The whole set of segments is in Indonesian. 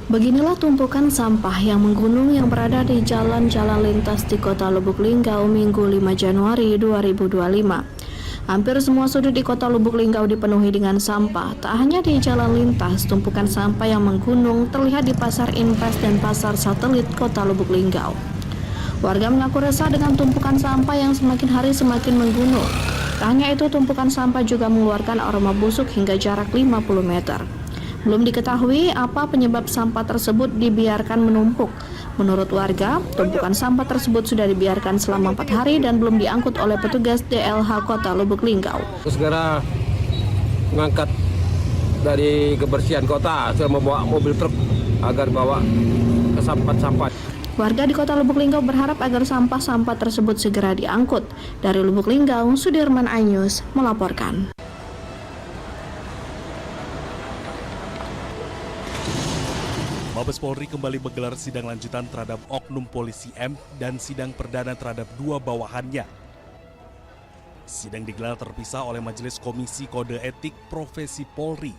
Beginilah tumpukan sampah yang menggunung yang berada di jalan-jalan lintas di Kota Lubuk Linggau Minggu 5 Januari 2025. Hampir semua sudut di Kota Lubuk Linggau dipenuhi dengan sampah. Tak hanya di jalan lintas, tumpukan sampah yang menggunung terlihat di Pasar Invest dan Pasar Satelit Kota Lubuk Linggau. Warga mengaku resah dengan tumpukan sampah yang semakin hari semakin menggunung. Tak hanya itu, tumpukan sampah juga mengeluarkan aroma busuk hingga jarak 50 meter. Belum diketahui apa penyebab sampah tersebut dibiarkan menumpuk. Menurut warga, tumpukan sampah tersebut sudah dibiarkan selama 4 hari dan belum diangkut oleh petugas DLH Kota Lubuk Linggau. Segera mengangkat dari kebersihan kota, sudah membawa mobil truk agar bawa ke sampah. Warga di Kota Lubuk Linggau berharap agar sampah-sampah tersebut segera diangkut. Dari Lubuk Linggau, Sudirman Ainus melaporkan. Mabes Polri kembali menggelar sidang lanjutan terhadap oknum polisi M dan sidang perdana terhadap 2 bawahannya. Sidang digelar terpisah oleh Majelis Komisi Kode Etik Profesi Polri.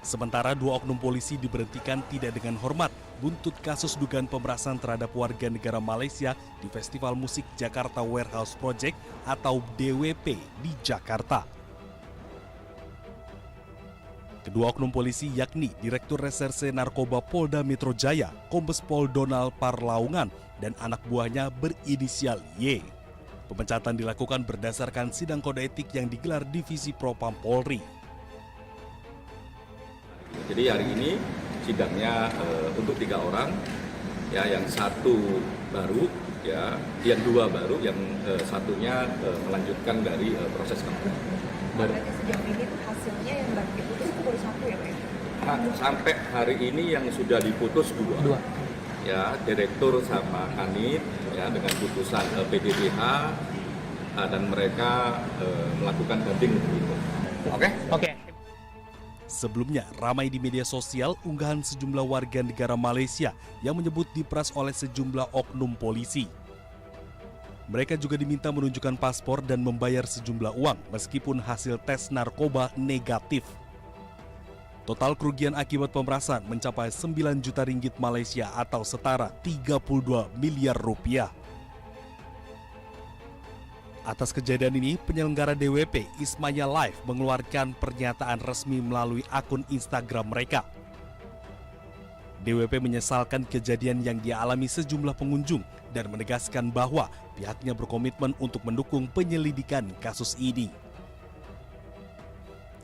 Sementara 2 oknum polisi diberhentikan tidak dengan hormat buntut kasus dugaan pemerasan terhadap warga negara Malaysia di Festival Musik Jakarta Warehouse Project atau DWP di Jakarta. Kedua oknum polisi yakni Direktur Reserse Narkoba Polda Metro Jaya, Kombes Pol Donald Parlaungan, dan anak buahnya berinisial Y. Pemecatan dilakukan berdasarkan sidang kode etik yang digelar Divisi Propam Polri. Jadi hari ini sidangnya untuk 3 orang, ya, yang 1 baru, ya, yang 2 baru, yang satunya melanjutkan dari proses kampanye. Sejauh ini hasilnya yang baru diputus itu baru 1 ya Pak? Sampai hari ini yang sudah diputus 2. Ya, direktur sama kanit, ya, dengan putusan PDPH, dan mereka melakukan banding untuk itu. Oke? Sebelumnya, ramai di media sosial unggahan sejumlah warga negara Malaysia yang menyebut diperas oleh sejumlah oknum polisi. Mereka juga diminta menunjukkan paspor dan membayar sejumlah uang meskipun hasil tes narkoba negatif. Total kerugian akibat pemerasan mencapai 9 juta ringgit Malaysia atau setara 32 miliar rupiah. Atas kejadian ini, penyelenggara DWP Ismaya Live mengeluarkan pernyataan resmi melalui akun Instagram mereka. DWP menyesalkan kejadian yang dialami sejumlah pengunjung dan menegaskan bahwa pihaknya berkomitmen untuk mendukung penyelidikan kasus ini.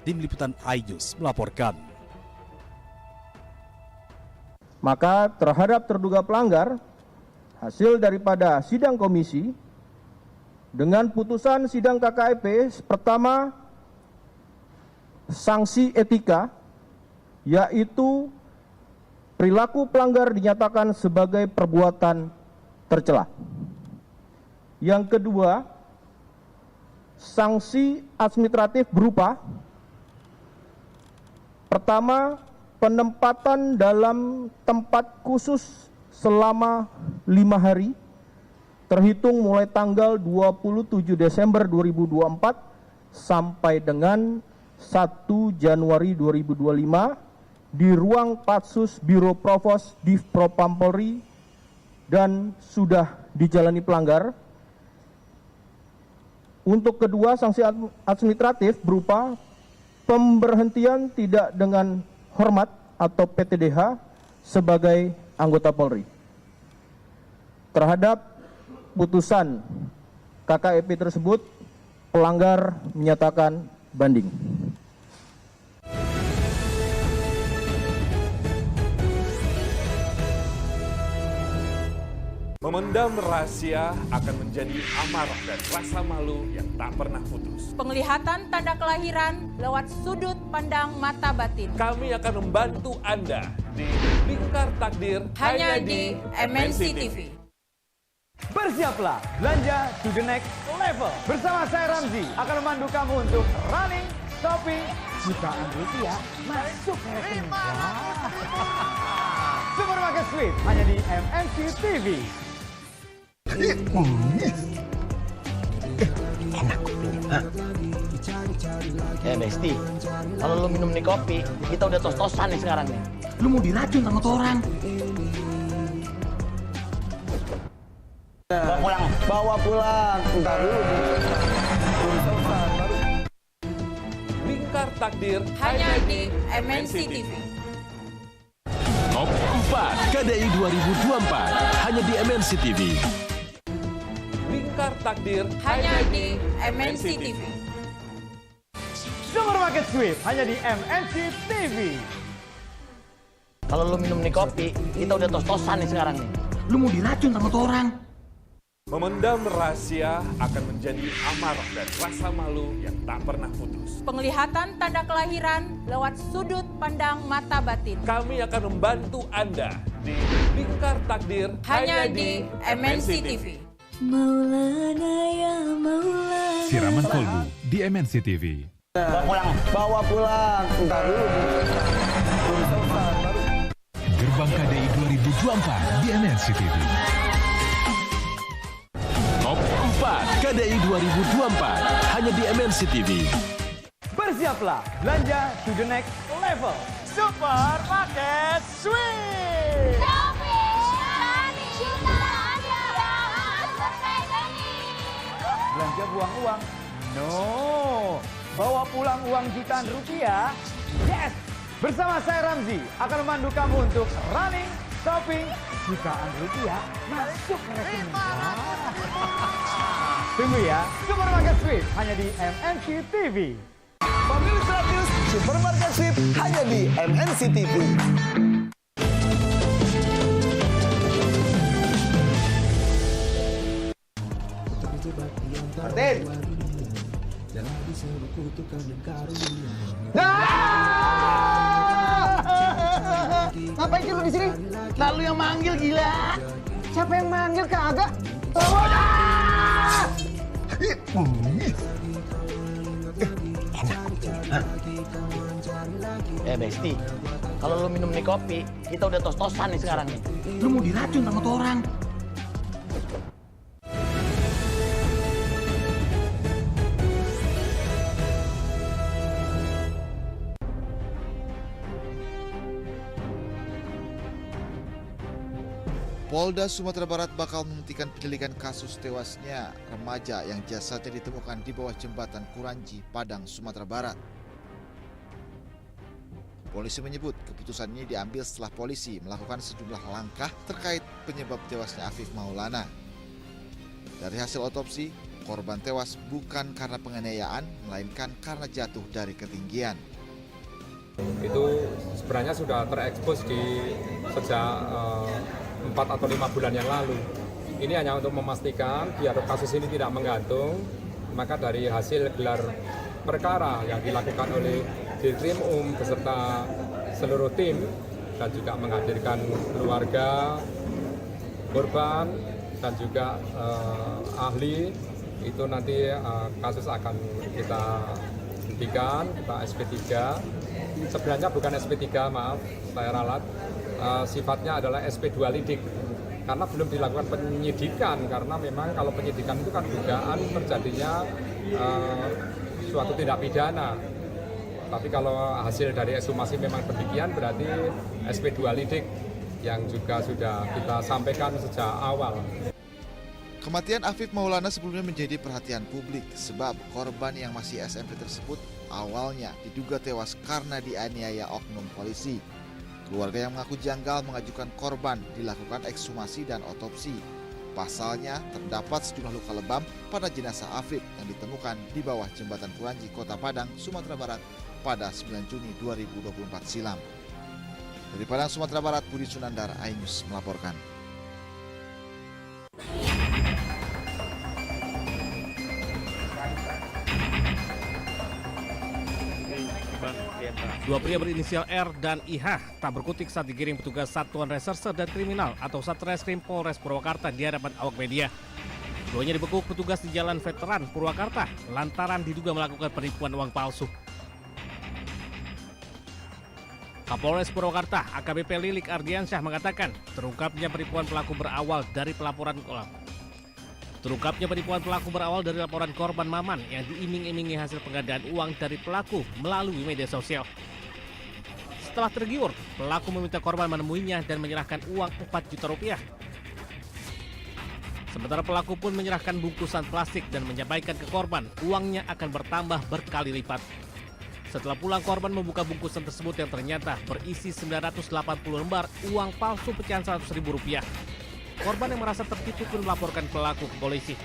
Tim Liputan iNews melaporkan. Maka terhadap terduga pelanggar, hasil daripada sidang komisi dengan putusan sidang KKEP pertama, sanksi etika, yaitu perilaku pelanggar dinyatakan sebagai perbuatan tercela. Yang kedua, sanksi administratif berupa pertama, penempatan dalam tempat khusus selama 5 hari terhitung mulai tanggal 27 Desember 2024 sampai dengan 1 Januari 2025 di ruang Patsus Biro Provos Div Propam Polri dan sudah dijalani pelanggar. Untuk kedua, sanksi administratif berupa pemberhentian tidak dengan hormat atau PTDH sebagai anggota Polri. Terhadap putusan KKEP tersebut, pelanggar menyatakan banding. Memendam rahasia akan menjadi amarah dan rasa malu yang tak pernah putus. Penglihatan tanda kelahiran lewat sudut pandang mata batin. Kami akan membantu Anda di Lingkar Takdir hanya di MNC TV. Bersiaplah belanja to the next level. Bersama saya Ramzi akan memandu kamu untuk running, shopping, jutaan rupiah masuk ke rekening. Supermarket Sweet hanya di MNC TV. Enak kopinya. Besti, kalau lo minum nih kopi, kita udah tos-tosan nih sekarang nih. Lu mau diracun sama tuh orang. Bawa pulang. Entar dulu. Lingkar Takdir hanya di MNC TV. Top 4 KDI 2024 hanya di MNC TV. Lingkar Takdir Hanya di MNC TV. Supermarket Sweep hanya di MNC TV. Kalau lu minum nih kopi, kita udah tos-tosan nih sekarang nih. Lu mau diracun sama tuh orang. Memendam rahasia akan menjadi amarah dan rasa malu yang tak pernah putus. Penglihatan tanda kelahiran lewat sudut pandang mata batin. Kami akan membantu Anda di Lingkar Takdir Hanya di MNC TV. Maulana ya Maulana. Siraman kolbu di MNC TV. Bawa pulang. Entar dulu. Gerbang KDI 2024 di MNC TV. Top 4 KDI 2024 hanya di MNC TV. Bersiaplah belanja to the next level. Supermarket Sweep. Belanja buang uang? No. Bawa pulang uang jutaan rupiah? Yes. Bersama saya Ramzi akan memandu kamu untuk running, shopping, jutaan rupiah masuk ke rekening. Tunggu ya, Supermarket Sweep hanya di MNC TV. Pemilik 100 Supermarket Sweep hanya di MNC TV. Martin. Ngapain sih lu di sini? Lalu yang manggil gila. Siapa yang manggil kagak? Besti, kalau lu minum nih kopi, kita udah tos-tosan nih sekarang nih. Lu mau diracun sama tuh orang. Polda Sumatera Barat bakal menghentikan penyelidikan kasus tewasnya remaja yang jasadnya ditemukan di bawah jembatan Kuranji, Padang, Sumatera Barat. Polisi menyebut keputusan ini diambil setelah polisi melakukan sejumlah langkah terkait penyebab tewasnya Afif Maulana. Dari hasil otopsi, korban tewas bukan karena penganiayaan, melainkan karena jatuh dari ketinggian. Itu sebenarnya sudah terekspos sejak 4 atau 5 bulan yang lalu. Ini hanya untuk memastikan biar kasus ini tidak menggantung, maka dari hasil gelar perkara yang dilakukan oleh Dirkrim beserta seluruh tim dan juga menghadirkan keluarga korban dan juga ahli, itu nanti kasus akan kita hentikan, kita SP3. Sebenarnya bukan SP3, maaf, saya ralat. Sifatnya adalah SP2 lidik karena belum dilakukan penyidikan, karena memang kalau penyidikan itu kan dugaan terjadinya suatu tindak pidana. Tapi kalau hasil dari ekshumasi memang demikian, berarti SP2 lidik yang juga sudah kita sampaikan sejak awal. Kematian Afif Maulana sebelumnya menjadi perhatian publik sebab korban yang masih SMP tersebut awalnya diduga tewas karena dianiaya oknum polisi. Keluarga yang mengaku janggal mengajukan korban dilakukan ekshumasi dan otopsi. Pasalnya terdapat sejumlah luka lebam pada jenazah Afif yang ditemukan di bawah jembatan Kuranji, Kota Padang, Sumatera Barat pada 9 Juni 2024 silam. Dari Padang, Sumatera Barat, Budi Sunandar, iNews melaporkan. Dua pria berinisial R dan IH tak berkutik saat digiring petugas Satuan Reserse dan Kriminal atau Satreskrim Polres Purwakarta di hadapan awak media. Keduanya dibekuk petugas di Jalan Veteran Purwakarta lantaran diduga melakukan penipuan uang palsu. Kapolres Purwakarta AKBP Lilik Ardiansyah mengatakan terungkapnya penipuan pelaku berawal dari laporan korban Maman yang diiming-imingi hasil penggandaan uang dari pelaku melalui media sosial. Setelah tergiur, pelaku meminta korban menemuinya dan menyerahkan uang 4 juta rupiah. Sementara pelaku pun menyerahkan bungkusan plastik dan menyampaikan ke korban uangnya akan bertambah berkali lipat. Setelah pulang, korban membuka bungkusan tersebut yang ternyata berisi 980 lembar uang palsu pecahan Rp100.000. Korban yang merasa tertipu pun melaporkan pelaku ke polisi.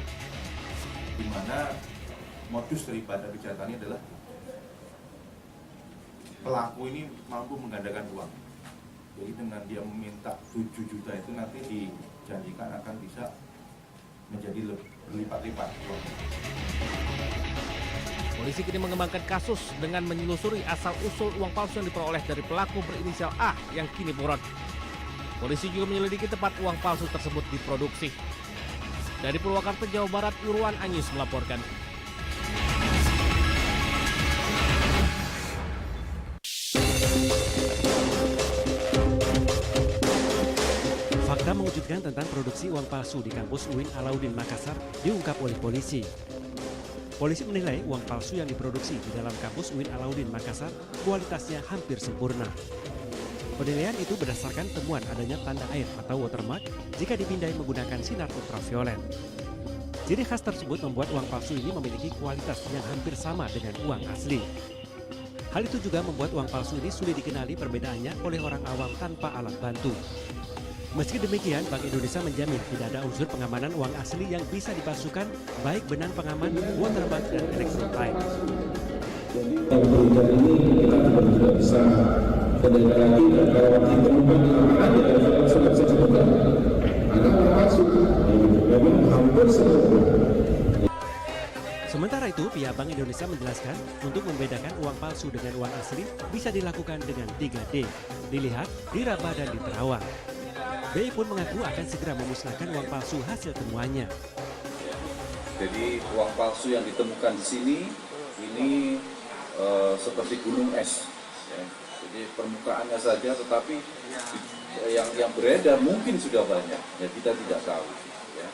Di mana modus daripada kejahatan ini adalah pelaku ini mampu menggandakan uang. Jadi dengan dia meminta 7 juta itu nanti dijanjikan akan bisa menjadi berlipat-lipat uang. Polisi kini mengembangkan kasus dengan menyelusuri asal-usul uang palsu yang diperoleh dari pelaku berinisial A yang kini buron. Polisi juga menyelidiki tempat uang palsu tersebut diproduksi. Dari Purwakarta, Jawa Barat, Irwan Anyus melaporkan. Fakta mengejutkan tentang produksi uang palsu di kampus UIN Alauddin Makassar diungkap oleh polisi. Polisi menilai uang palsu yang diproduksi di dalam kampus UIN Alauddin Makassar kualitasnya hampir sempurna. Penilaian itu berdasarkan temuan adanya tanda air atau watermark jika dipindai menggunakan sinar ultraviolet. Ciri khas tersebut membuat uang palsu ini memiliki kualitas yang hampir sama dengan uang asli. Hal itu juga membuat uang palsu ini sulit dikenali perbedaannya oleh orang awam tanpa alat bantu. Meski demikian, Bank Indonesia menjamin tidak ada unsur pengamanan uang asli yang bisa dipalsukan, baik benang pengaman, watermark, dan elektrolyte. Jadi kalau berita ini kita tidak bisa kendali lagi, dan kalau ditemukan di lapangan ya sudah bisa sebutkan ada uang palsu, memang hampir sempurna. Sementara itu, pihak Bank Indonesia menjelaskan untuk membedakan uang palsu dengan uang asli bisa dilakukan dengan 3D, dilihat, diraba, dan diterawang. BI pun mengaku akan segera memusnahkan uang palsu hasil temuannya. Jadi uang palsu yang ditemukan di sini ini seperti gunung es, ya. Jadi permukaannya saja, tetapi yang beredar mungkin sudah banyak, ya kita tidak tahu. Ya.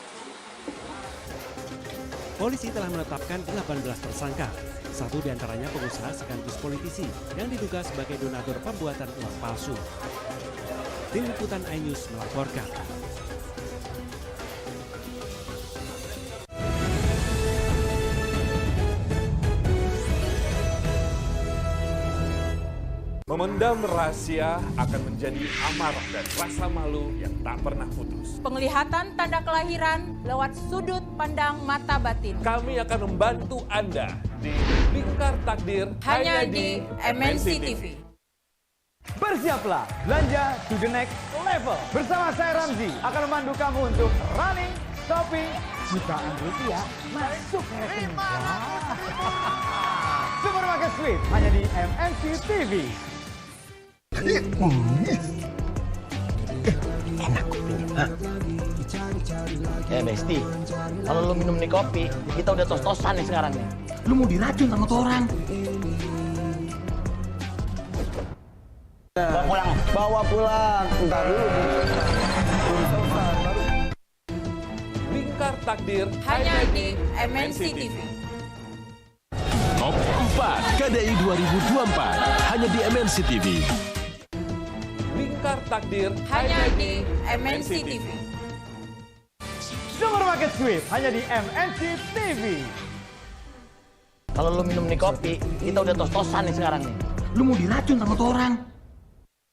Polisi telah menetapkan 18 tersangka, satu diantaranya pengusaha sekaligus politisi yang diduga sebagai donatur pembuatan uang palsu. Tim Liputan iNews melaporkan. Memendam rahasia akan menjadi amarah dan rasa malu yang tak pernah putus. Penglihatan tanda kelahiran lewat sudut pandang mata batin. Kami akan membantu Anda di Lingkar Takdir hanya di MNC TV. Bersiaplah belanja to the next level. Bersama saya Ramzi akan memandu kamu untuk running, shopping, jutaan rupiah masuk ke rekening. Supermarket Sweet hanya di MNC TV. Enak kopinya. Besti, kalau lu minum nih kopi, kita udah tos-tosan nih sekarang nih. Lu mau diracun sama tuh orang. Bawa pulang. Entar dulu. Lingkar Takdir hanya di MNC TV. Top 4 KDI 2024 hanya di MNC TV. Lingkar Takdir hanya di MNC TV. Supermarket Sweet hanya di MNC TV. Kalau lu minum nih kopi, kita udah tos-tosan nih sekarang nih. Lu mau diracun sama tuh orang.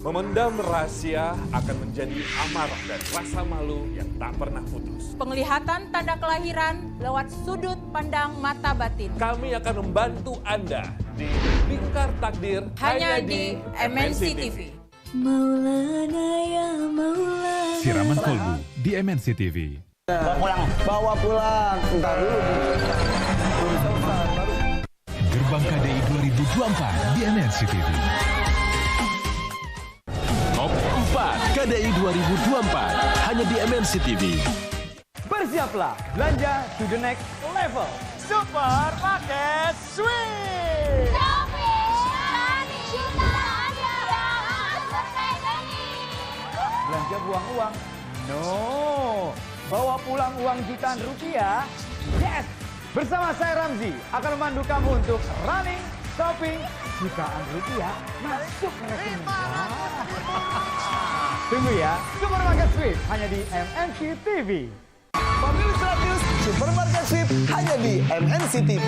Memendam rahasia akan menjadi amarah dan rasa malu yang tak pernah putus. Penglihatan tanda kelahiran lewat sudut pandang mata batin. Kami akan membantu Anda di Lingkar Takdir hanya di MNC TV. Maulana ya Maulana. Siraman kolbu di MNC TV. Bawa pulang. Entar dulu. Gerbang KDI 2024 di MNC TV. Top 4 KDI 2024 hanya di MNC TV. Bersiaplah belanja to the next level. Supermarket Sweet. Belanja buang uang? No. Bawa pulang uang jutaan rupiah? Yes. Bersama saya Ramzi akan memandu kamu untuk running, shopping jutaan rupiah masuk ke rekening. Tunggu ya, Supermarket Sweep hanya di MNC TV. Pemilu 100 Supermarket Sweep hanya di MNC TV.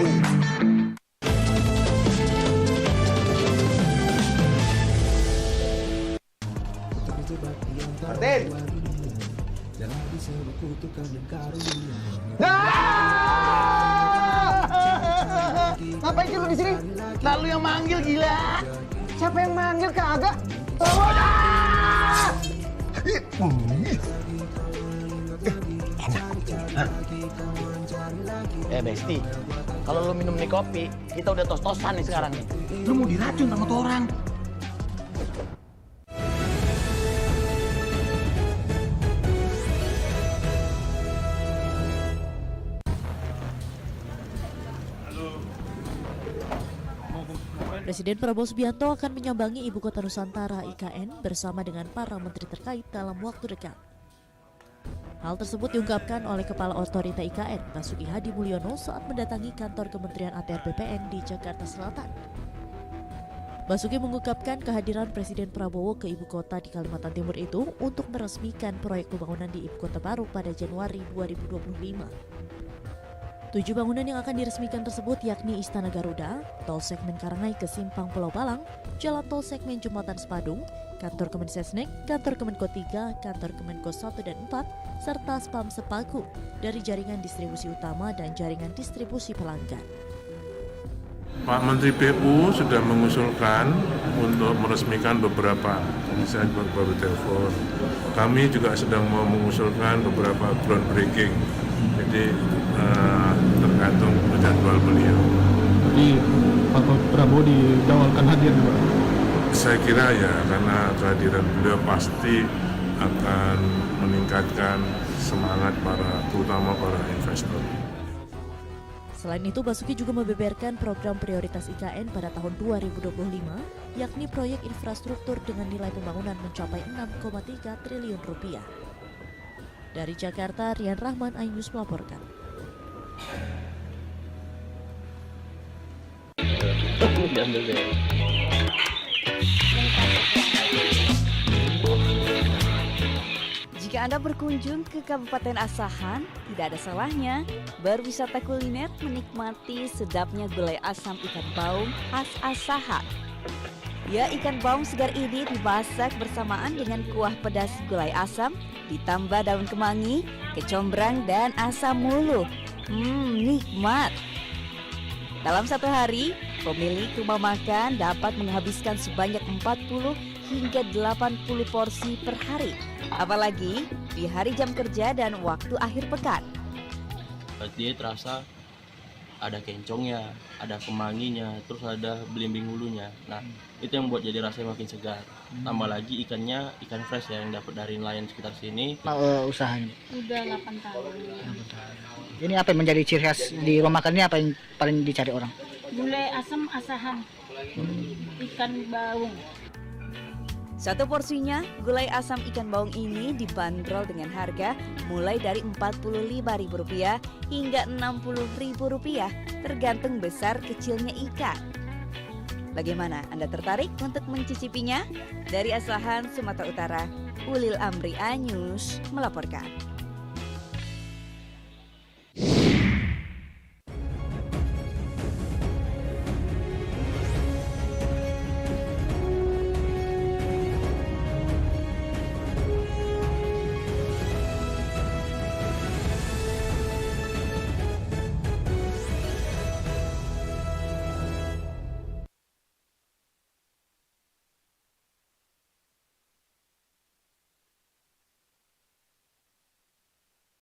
Martin. Ngapain sih lu di sini? Lalu yang manggil gila. Siapa yang manggil kagak? Besti, kalau lu minum nih kopi, kita udah tos-tosan nih sekarang nih. Lu mau diracun sama tuh orang. Presiden Prabowo Subianto akan menyambangi Ibu Kota Nusantara IKN bersama dengan para menteri terkait dalam waktu dekat. Hal tersebut diungkapkan oleh Kepala Otorita IKN, Basuki Hadi Mulyono saat mendatangi kantor Kementerian ATR BPN di Jakarta Selatan. Basuki mengungkapkan kehadiran Presiden Prabowo ke Ibu Kota di Kalimantan Timur itu untuk meresmikan proyek pembangunan di Ibu Kota baru pada Januari 2025. 7 bangunan yang akan diresmikan tersebut yakni Istana Garuda, Tol Segmen Karangai ke Simpang Pulau Balang, Jalan Tol Segmen Jembatan Sepadung, Kantor Kemensesnek, Kantor Kemenko 3, Kantor Kemenko 1 dan 4, serta Spam Sepaku dari jaringan distribusi utama dan jaringan distribusi pelanggan. Pak Menteri PU sudah mengusulkan untuk meresmikan beberapa, misalnya baru telepon. Kami juga sedang mau mengusulkan beberapa groundbreaking. Jadi tergantung jadwal beliau. Jadi Pak Prabowo dijadwalkan hadir juga? Saya kira ya, karena kehadiran beliau pasti akan meningkatkan semangat terutama para investor. Selain itu, Basuki juga membeberkan program prioritas IKN pada tahun 2025, yakni proyek infrastruktur dengan nilai pembangunan mencapai 6,3 triliun rupiah. Dari Jakarta, Rian Rahman, iNews melaporkan. Jika Anda berkunjung ke Kabupaten Asahan, tidak ada salahnya berwisata kuliner menikmati sedapnya gulai asam ikan baung khas Asahan. Ya, ikan baung segar ini dimasak bersamaan dengan kuah pedas gulai asam, ditambah daun kemangi, kecombrang, dan asam mulu. Nikmat. Dalam satu hari, pemilik rumah makan dapat menghabiskan sebanyak 40 hingga 80 porsi per hari. Apalagi di hari jam kerja dan waktu akhir pekan. Dia terasa ada kencongnya, ada kemanginya, terus ada belimbing hulunya. Nah, itu yang buat jadi rasanya makin segar. Tambah lagi ikannya, ikan fresh ya, yang dapat dari nelayan sekitar sini. Usahanya? Udah 8 tahun. Ini apa yang menjadi ciri khas di rumah makan ini, apa yang paling dicari orang? Gulai asam Asahan, ikan baung. Satu porsinya, gulai asam ikan baung ini dibanderol dengan harga mulai dari Rp45.000 hingga Rp60.000, tergantung besar kecilnya ikan. Bagaimana, Anda tertarik untuk mencicipinya? Dari Asahan, Sumatera Utara, Ulil Amri, iNews melaporkan.